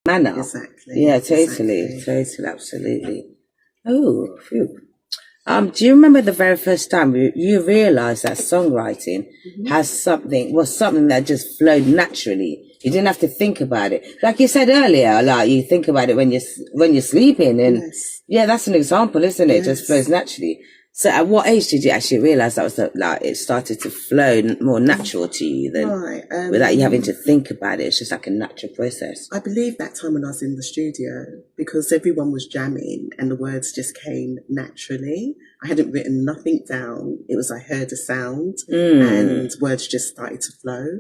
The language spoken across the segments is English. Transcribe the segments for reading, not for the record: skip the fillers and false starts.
manner. Exactly. Yeah, totally, absolutely. Oh, phew. Do you remember the very first time you realized that songwriting was something that just flowed naturally? You didn't have to think about it. Like you said earlier, like you think about it when you're sleeping, and yeah, that's an example, isn't it? It just flows naturally. So at what age did you actually realize that was like it started to flow more natural to you than without you having to think about it? It's just like a natural process. I believe that time when I was in the studio, because everyone was jamming and the words just came naturally. I hadn't written nothing down. It was I heard a sound and words just started to flow.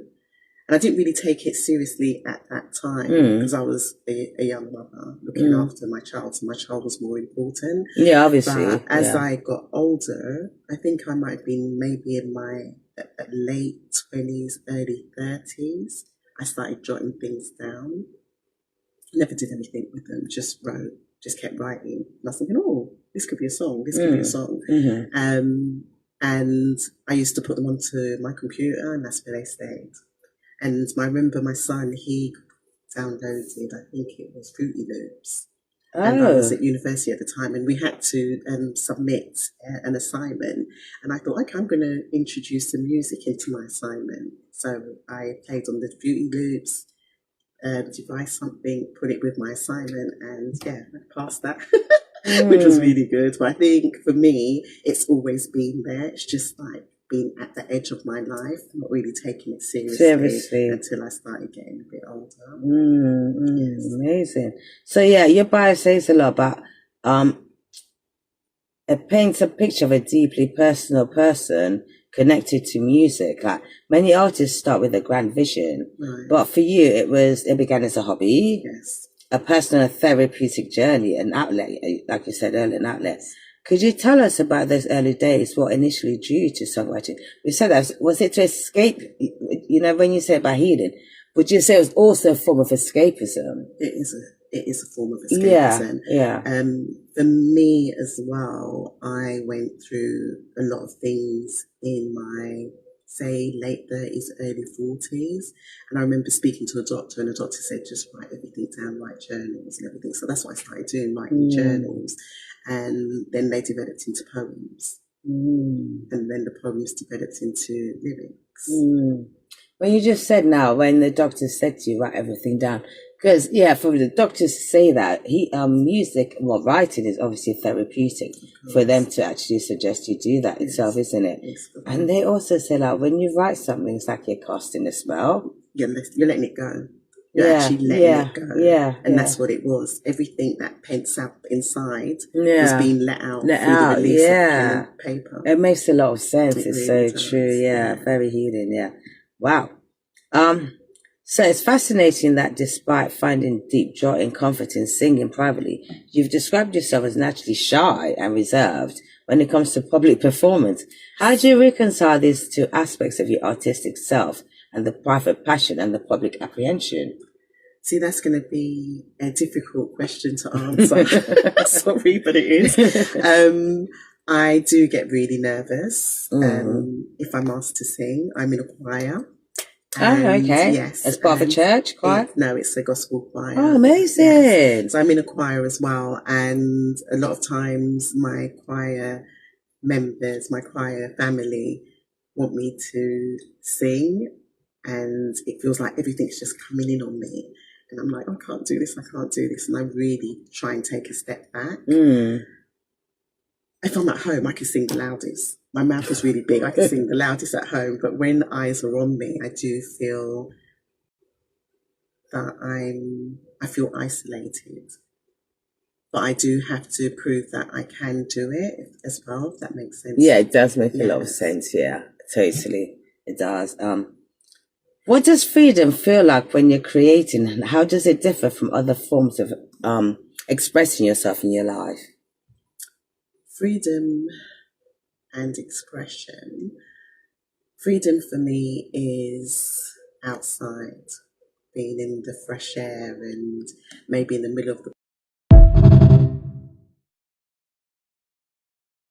And I didn't really take it seriously at that time because I was a young mother looking after my child, so my child was more important. Yeah, obviously. But as I got older, I think I might have been maybe in my late 20s, early 30s. I started jotting things down. Never did anything with them, just wrote, just kept writing. And I was thinking, oh, this could be a song, this could be a song. And I used to put them onto my computer and that's where they stayed. And I remember my son, he downloaded, I think it was Fruity Loops. And I was at university at the time and we had to submit an assignment. And I thought, okay, I'm going to introduce some music into my assignment. So I played on the Fruity Loops, devised something, put it with my assignment, and yeah, I passed that, which was really good. But I think for me, it's always been there. It's just like being at the edge of my life, not really taking it seriously until I started getting a bit older. Amazing. So yeah, your bio says a lot about it paints a picture of a deeply personal person connected to music. Like many artists start with a grand vision, but for you it began as a hobby, a personal therapeutic journey, an outlet, like you said earlier, an outlet. Could you tell us about those early days? What initially drew you to songwriting? You said that was it to escape? You know, when you say about healing, would you say it was also a form of escapism? It is a form of escapism. Yeah. For me as well, I went through a lot of things in my, say, late 30s, early 40s. And I remember speaking to a doctor and the doctor said, just write everything down, write journals and everything. So that's what I started doing, writing journals. And then they developed into poems. And then the poems developed into lyrics. When you just said now, when the doctor said to you, write everything down, because yeah, for the doctors to say that, writing is obviously therapeutic for them to actually suggest you do that itself, isn't it? And they also say like when you write something, it's like you're casting a spell. You're letting it go. You're actually letting it go. And that's what it was. Everything that pents up inside was being let out through the release of pen and paper. It makes a lot of sense. It's really so true. Yeah. Very healing. Yeah. Wow. So it's fascinating that despite finding deep joy and comfort in singing privately, you've described yourself as naturally shy and reserved when it comes to public performance. How do you reconcile these two aspects of your artistic self and the private passion and the public apprehension? See, that's going to be a difficult question to answer. Sorry, but it is. I do get really nervous if I'm asked to sing. I'm in a choir. Okay. Yes. As part of a church choir? No, it's a gospel choir. Oh, amazing. Yes. So I'm in a choir as well. And a lot of times my choir members, my choir family want me to sing. And it feels like everything's just coming in on me. And I'm like, I can't do this. And I really try and take a step back. If I'm at home, I can sing the loudest. My mouth is really big. I can sing the loudest at home. But when eyes are on me, I do feel that I feel isolated. But I do have to prove that I can do it as well, if that makes sense. Yeah, it does make a lot of sense. Yeah, totally. It does. What does freedom feel like when you're creating, and how does it differ from other forms of expressing yourself in your life? Freedom and expression. Freedom for me is outside, being in the fresh air and maybe in the middle of the